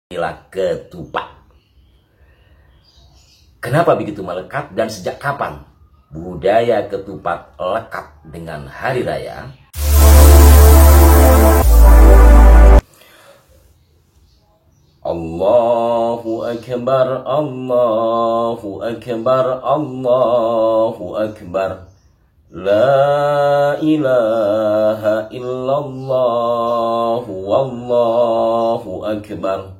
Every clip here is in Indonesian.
Inilah ketupat. Kenapa begitu melekat dan sejak kapan budaya ketupat lekat dengan hari raya? Allahu Akbar, Allahu Akbar, Allahu Akbar. La ilaha illallah, wallahu akbar.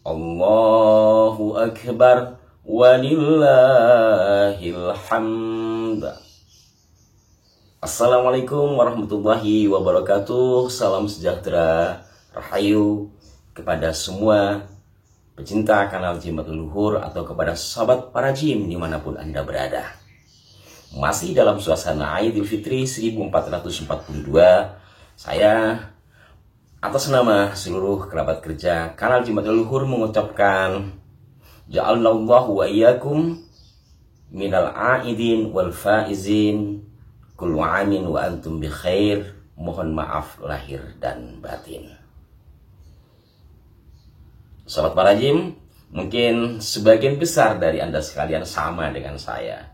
Allahu Akbar, walillahil hamd. Assalamualaikum warahmatullahi wabarakatuh. Salam sejahtera, rahayu kepada semua pecinta kanal Jimatul Luhur atau kepada sahabat para jim dimanapun Anda berada. Masih dalam suasana Idul Fitri 1442, saya atas nama seluruh kerabat kerja kanal Jimatul Luhur mengucapkan ja'alallahu wa iyyakum minal aidin wal faizin, kullu amin wa antum bi khair. Mohon maaf lahir dan batin. Sahabat para jim, mungkin sebagian besar dari Anda sekalian sama dengan saya.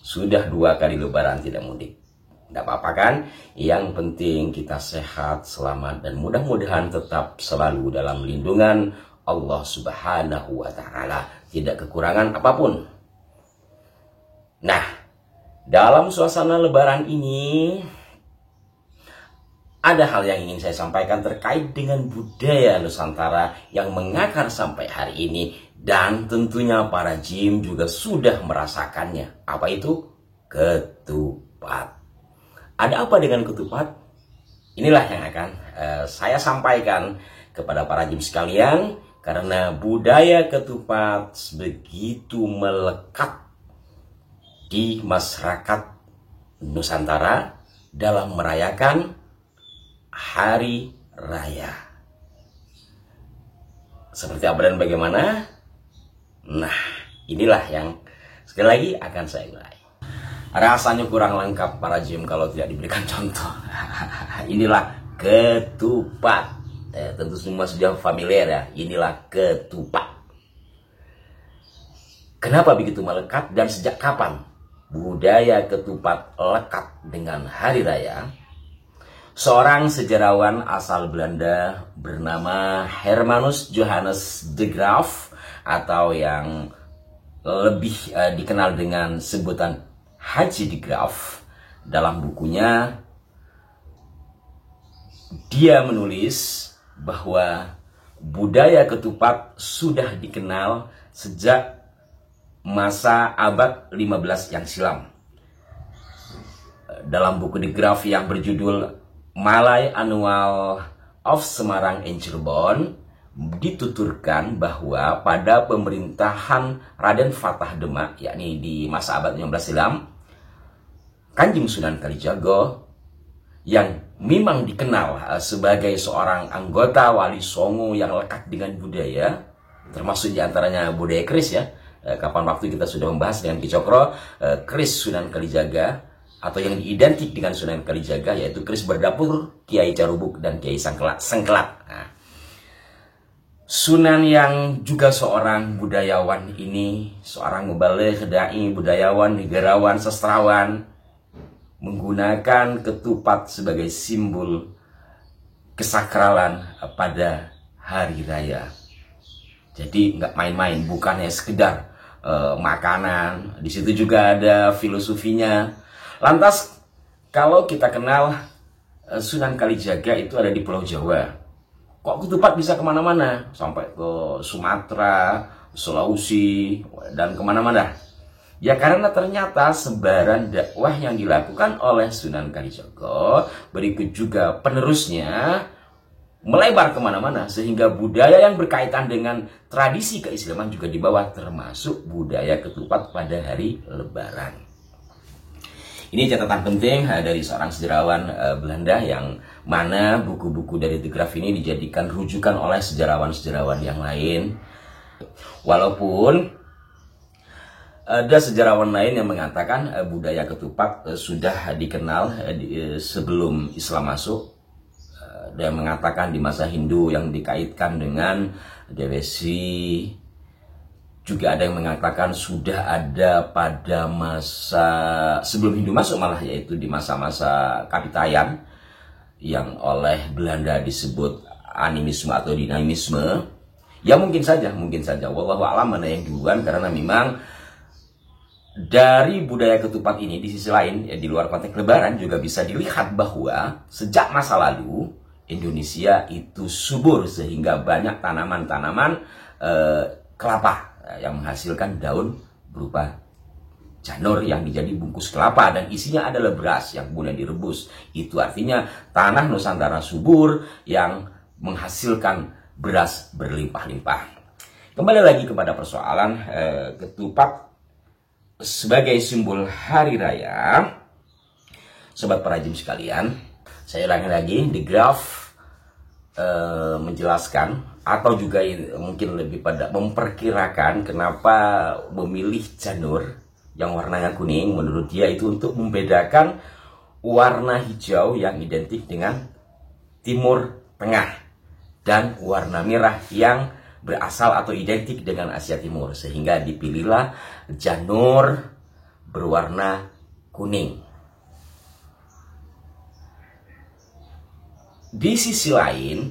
Sudah 2 kali lebaran tidak mudik. Tidak apa-apa kan? Yang penting kita sehat, selamat, dan mudah-mudahan tetap selalu dalam lindungan Allah Subhanahu wa Ta'ala. Tidak kekurangan apapun. Nah, dalam suasana lebaran ini ada hal yang ingin saya sampaikan terkait dengan budaya Nusantara yang mengakar sampai hari ini. Dan tentunya para jim juga sudah merasakannya. Apa itu? Ketupat. Ada apa dengan ketupat? Inilah yang akan saya sampaikan kepada para jim sekalian. Karena budaya ketupat begitu melekat di masyarakat Nusantara dalam merayakan hari raya. Seperti apa dan bagaimana? Nah, inilah yang sekali lagi akan saya urai. Rasanya kurang lengkap para jim kalau tidak diberikan contoh. Inilah ketupat. Tentu semua sudah familiar ya. Inilah ketupat. Kenapa begitu melekat dan sejak kapan budaya ketupat lekat dengan hari raya? Seorang sejarawan asal Belanda bernama Hermanus Johannes de Graaf atau yang lebih dikenal dengan sebutan Haji de Graaf, dalam bukunya dia menulis bahwa budaya ketupat sudah dikenal sejak masa abad 15 yang silam. Dalam buku de Graaf yang berjudul Malay Annual of Semarang and Cirebon, dituturkan bahwa pada pemerintahan Raden Fatah Demak, yakni di masa abad 15 silam, Kanjeng Sunan Kalijaga yang memang dikenal sebagai seorang anggota Wali Songo yang lekat dengan budaya, termasuk diantaranya budaya keris ya. Kapan waktu kita sudah membahas dengan Ki Cokro, keris Sunan Kalijaga atau yang identik dengan Sunan Kalijaga, yaitu keris berdapur Kiai Carubuk dan Kiai Sengkelak. Nah, Sunan yang juga seorang budayawan ini, seorang mubaligh, dai, budayawan, negarawan, sastrawan, menggunakan ketupat sebagai simbol kesakralan pada hari raya. Jadi nggak main-main, bukannya sekedar makanan. Di situ juga ada filosofinya. Lantas kalau kita kenal Sunan Kalijaga itu ada di Pulau Jawa, kok ketupat bisa kemana-mana, sampai ke Sumatera, Sulawesi, dan kemana-mana? Ya karena ternyata sebaran dakwah yang dilakukan oleh Sunan Kalijaga, berikut juga penerusnya, melebar kemana-mana, sehingga budaya yang berkaitan dengan tradisi keislaman juga dibawa, termasuk budaya ketupat pada hari lebaran. Ini catatan penting dari seorang sejarawan Belanda, yang mana buku-buku dari de Graaf ini dijadikan rujukan oleh sejarawan-sejarawan yang lain. Walaupun ada sejarawan lain yang mengatakan budaya ketupat sudah dikenal sebelum Islam masuk, Ada yang mengatakan di masa Hindu yang dikaitkan dengan Dewesi. Juga ada yang mengatakan sudah ada pada masa sebelum Hindu masuk malah, yaitu di masa-masa Kapitayan yang oleh Belanda disebut animisme atau dinamisme. Ya mungkin saja. Wallahu a'lam mana yang duluan, karena memang dari budaya ketupat ini di sisi lain, ya, di luar konteks Lebaran juga bisa dilihat bahwa sejak masa lalu Indonesia itu subur sehingga banyak tanaman-tanaman kelapa yang menghasilkan daun berupa janur yang menjadi bungkus kelapa dan isinya adalah beras yang kemudian direbus. Itu artinya tanah Nusantara subur yang menghasilkan beras berlimpah-limpah. Kembali lagi kepada persoalan ketupat sebagai simbol hari raya. Sobat perajin sekalian, saya ulangi lagi, di graf menjelaskan atau juga mungkin lebih pada memperkirakan kenapa memilih janur yang warnanya kuning. Menurut dia itu untuk membedakan warna hijau yang identik dengan Timur Tengah dan warna merah yang berasal atau identik dengan Asia Timur, sehingga dipilihlah janur berwarna kuning. Di sisi lain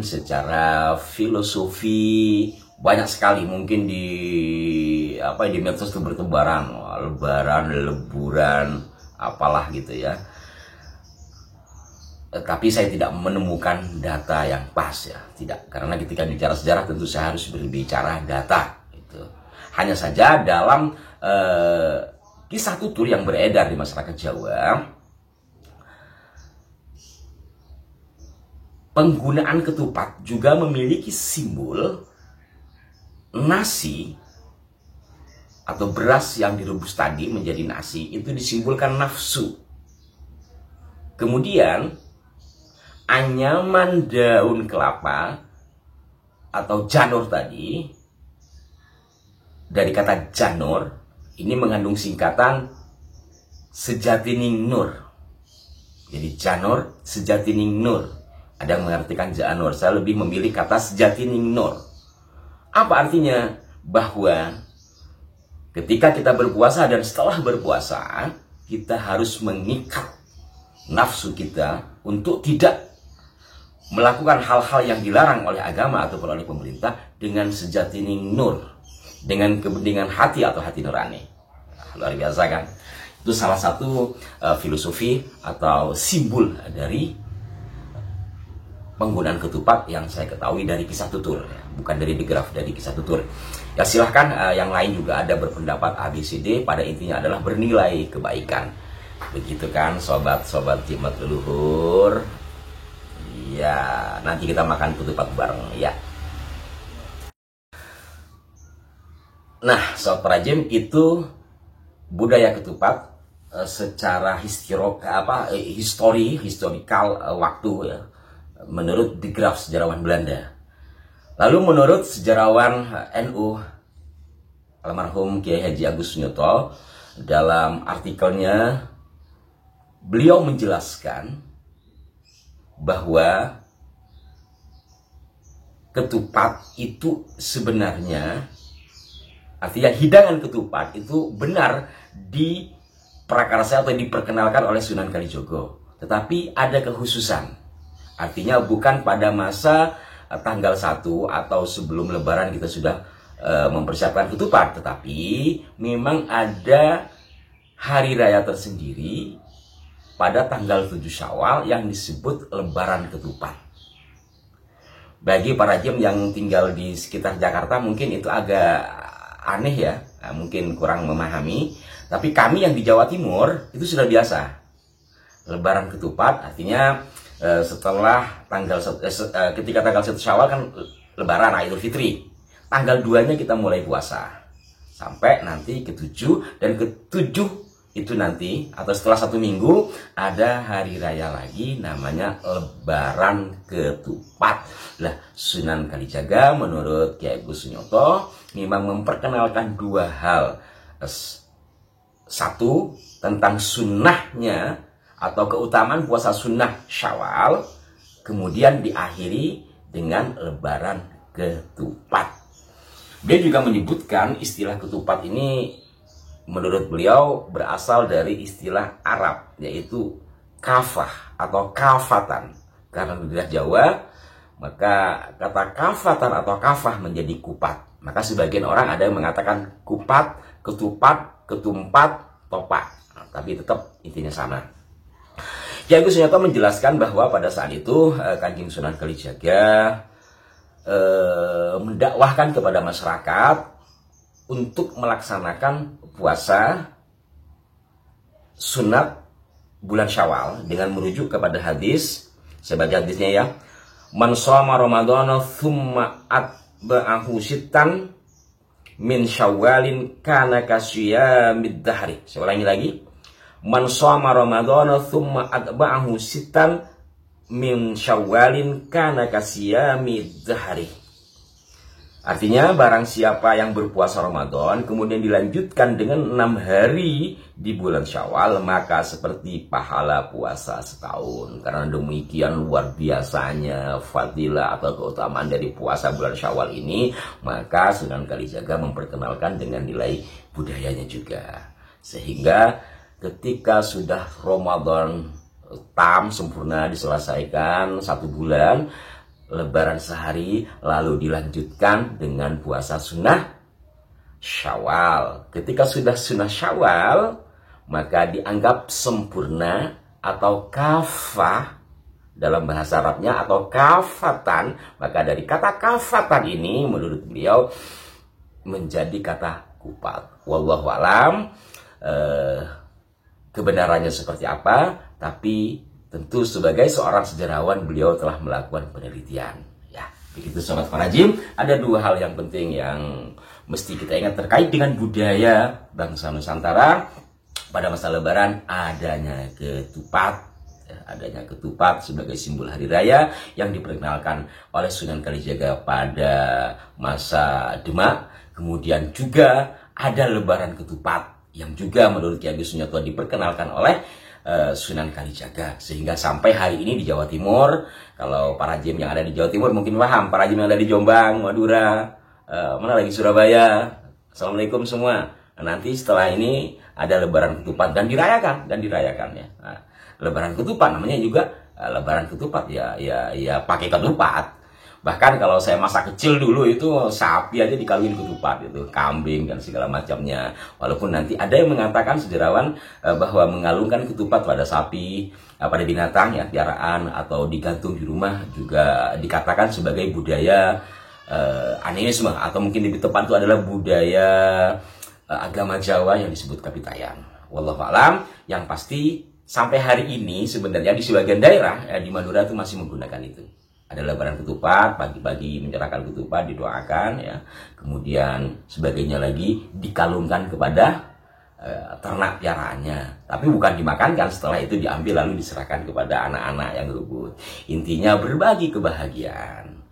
secara filosofi banyak sekali mungkin di medsos itu bertebaran, lebaran, leburan, apalah gitu ya. Tapi saya tidak menemukan data yang pas ya, tidak. Karena ketika bicara sejarah tentu saya harus berbicara data. Gitu. Hanya saja dalam kisah tutur yang beredar di masyarakat Jawa, penggunaan ketupat juga memiliki simbol nasi atau beras yang direbus tadi menjadi nasi, itu disimbolkan nafsu. Kemudian anyaman daun kelapa atau janur tadi, dari kata janur ini mengandung singkatan Sejatining Nur. Jadi janur Sejatining Nur. Ada yang mengartikan janur, saya lebih memilih kata Sejatining Nur. Apa artinya? Bahwa ketika kita berpuasa dan setelah berpuasa, kita harus mengikat nafsu kita untuk tidak melakukan hal-hal yang dilarang oleh agama ataupun oleh pemerintah dengan Sejatining Nur, dengan kepentingan hati atau hati nurani. Luar biasa kan? Itu salah satu filosofi atau simbol dari penggunaan ketupat yang saya ketahui dari kisah tutur, ya. Bukan dari digraf, dari kisah tutur. Ya silahkan yang lain juga ada berpendapat ABCD, pada intinya adalah bernilai kebaikan. Begitu kan sobat-sobat jimat leluhur. Ya, nanti kita makan ketupat bareng ya. Nah, sobat perajin, itu budaya ketupat secara historikal waktu ya. Menurut digraf sejarawan Belanda. Lalu menurut sejarawan NU almarhum Kiai Haji Agus Sunyoto, dalam artikelnya beliau menjelaskan bahwa ketupat itu sebenarnya, artinya hidangan ketupat itu benar diprakarsai atau diperkenalkan oleh Sunan Kalijogo, tetapi ada kekhususan. Artinya bukan pada masa tanggal 1 atau sebelum lebaran kita sudah mempersiapkan ketupat, tetapi memang ada hari raya tersendiri pada tanggal 7 Syawal yang disebut lebaran ketupat. Bagi para jim yang tinggal di sekitar Jakarta mungkin itu agak aneh ya, mungkin kurang memahami, tapi kami yang di Jawa Timur itu sudah biasa. Lebaran ketupat artinya setelah ketika tanggal 1 Syawal kan lebaran Idul Fitri. Tanggal 2-nya kita mulai puasa. Sampai nanti ke-7, dan ke-7 itu nanti atau setelah 1 minggu ada hari raya lagi namanya lebaran ketupat. Lah, Sunan Kalijaga menurut Kiai Agus Sunyoto memang memperkenalkan 2 hal. Satu, tentang sunnahnya atau keutamaan puasa sunnah Syawal, kemudian diakhiri dengan lebaran ketupat. Dia juga menyebutkan istilah ketupat ini menurut beliau berasal dari istilah Arab, yaitu kafah atau kafatan. Karena di lidah Jawa, maka kata kafatan atau kafah menjadi kupat. Maka sebagian orang ada yang mengatakan kupat, ketupat, ketumpat, topak. Nah, tapi tetap intinya sama. Ki Agus Sunyarto menjelaskan bahwa pada saat itu Kanjeng Sunan Kalijaga mendakwahkan kepada masyarakat untuk melaksanakan puasa sunat bulan Syawal dengan merujuk kepada hadis. Saya baca hadisnya ya. Man shoma Ramadhana thumma atba'ahu sittan min Syawalin kana kasyiyamid dahri. Saya ulangi lagi. Man shoma Ramadhana thumma atba'ahu sittan min Syawalin kana kasyiyamid dahri. Artinya barang siapa yang berpuasa Ramadan kemudian dilanjutkan dengan 6 hari di bulan Syawal, maka seperti pahala puasa setahun. Karena demikian luar biasanya fadilah atau keutamaan dari puasa bulan Syawal ini, maka Sunan Kalijaga memperkenalkan dengan nilai budayanya juga. Sehingga ketika sudah Ramadan tam sempurna diselesaikan 1 bulan, lebaran sehari, lalu dilanjutkan dengan puasa sunnah Syawal. Ketika sudah sunnah Syawal, maka dianggap sempurna atau kafah dalam bahasa Arabnya, atau kafatan. Maka dari kata kafatan ini menurut beliau menjadi kata kupat. Wallahu alam kebenarannya seperti apa, tapi tentu sebagai seorang sejarawan beliau telah melakukan penelitian. Ya, begitu sobat Farajim. Ada 2 hal yang penting yang mesti kita ingat terkait dengan budaya bangsa Nusantara pada masa Lebaran, adanya ketupat. Ya, adanya ketupat sebagai simbol hari raya yang diperkenalkan oleh Sunan Kalijaga pada masa Demak. Kemudian juga ada Lebaran ketupat yang juga menurut Ki Agus Sunyarto diperkenalkan oleh Sunan Kalijaga, sehingga sampai hari ini di Jawa Timur, kalau para jim yang ada di Jawa Timur mungkin paham, para jim yang ada di Jombang, Madura, mana lagi Surabaya, assalamualaikum semua. Nah, nanti setelah ini ada Lebaran ketupat dan dirayakan ya. Nah, Lebaran ketupat namanya juga Lebaran ketupat ya pakai ketupat. Bahkan kalau saya masa kecil dulu itu sapi aja dikawin ketupat, itu kambing dan segala macamnya. Walaupun nanti ada yang mengatakan sejarawan bahwa mengalungkan ketupat pada sapi, pada binatang ya piaraan atau digantung di rumah juga dikatakan sebagai budaya animisme, atau mungkin lebih tepat itu adalah budaya agama Jawa yang disebut Kapitayan. Wallahu alam. Yang pasti sampai hari ini sebenarnya di sebagian daerah di Madura itu masih menggunakan itu. Ada Lebaran ketupat, pagi-pagi menyerahkan ketupat, didoakan ya. Kemudian sebagainya lagi dikalungkan kepada ternak piaraannya. Tapi bukan dimakankan, setelah itu diambil lalu diserahkan kepada anak-anak yang luput. Intinya berbagi kebahagiaan.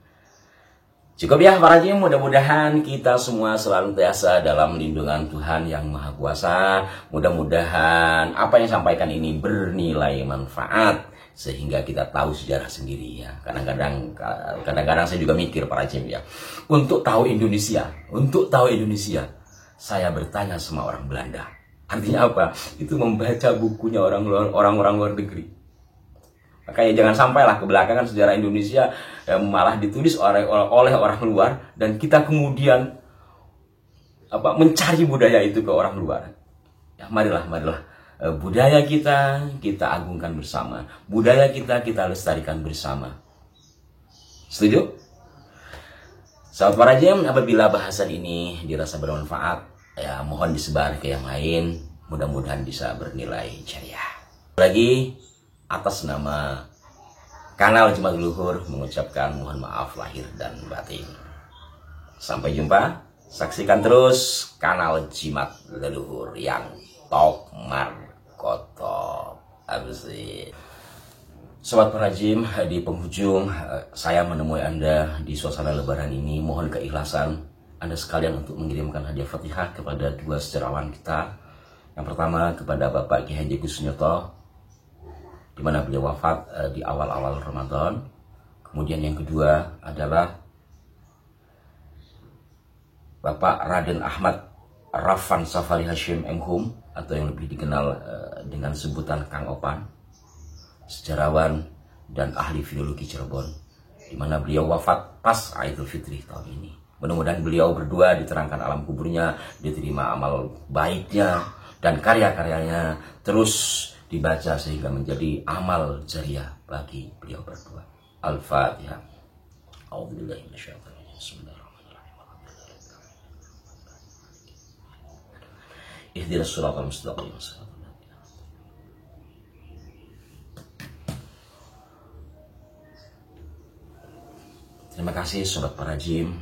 Cukup ya para jim, mudah-mudahan kita semua selalu terasa dalam lindungan Tuhan yang Maha Kuasa. Mudah-mudahan apa yang sampaikan ini bernilai manfaat, sehingga kita tahu sejarah sendiri ya. Kadang-kadang saya juga mikir para jim ya. Untuk tahu Indonesia, saya bertanya sama orang Belanda. Artinya apa? Itu membaca bukunya orang-orang luar negeri. Makanya jangan sampailah kebelakangan sejarah Indonesia malah ditulis oleh orang luar, dan kita kemudian mencari budaya itu ke orang luar. Ya, marilah budaya kita agungkan bersama. Budaya kita lestarikan bersama. Setuju? Sahabat para jam, apabila bahasan ini dirasa bermanfaat, ya mohon disebar ke yang lain. Mudah-mudahan bisa bernilai jariah. Lagi atas nama kanal Jimat Leluhur mengucapkan mohon maaf lahir dan batin. Sampai jumpa. Saksikan terus kanal Jimat Leluhur yang top markotop. Sobat Perajim, di penghujung saya menemui Anda di suasana Lebaran ini. Mohon keikhlasan Anda sekalian untuk mengirimkan hadiah Fatihah kepada 2 sejarawan kita. Yang pertama kepada Bapak Ki Haji Agus Sunyarto, di mana beliau wafat di awal-awal Ramadan. Kemudian yang kedua adalah Bapak Raden Ahmad Rafan Safari Hashim M.Hum, atau yang lebih dikenal dengan sebutan Kang Opan, sejarawan dan ahli filologi Cirebon, di mana beliau wafat pas Idul Fitri tahun ini. Mudah-mudahan beliau berdua diterangkan alam kuburnya, diterima amal baiknya, dan karya-karyanya terus dibaca sehingga menjadi amal jariah bagi beliau berdua. Al-Fatihah. A'udzubillahi minasyaitonir rajim. Bismillahirrahmanirrahim. Ihdinas siratal mustaqim. Terima kasih Sobat Parajim.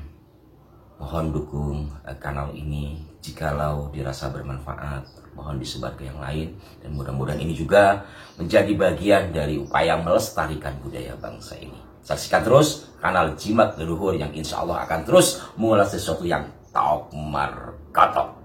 Mohon dukung kanal ini. Jikalau dirasa bermanfaat, mohon disebar ke yang lain. Dan mudah-mudahan ini juga menjadi bagian dari upaya melestarikan budaya bangsa ini. Saksikan terus kanal Jimat Leluhur yang insya Allah akan terus mengulas sesuatu yang top markatok.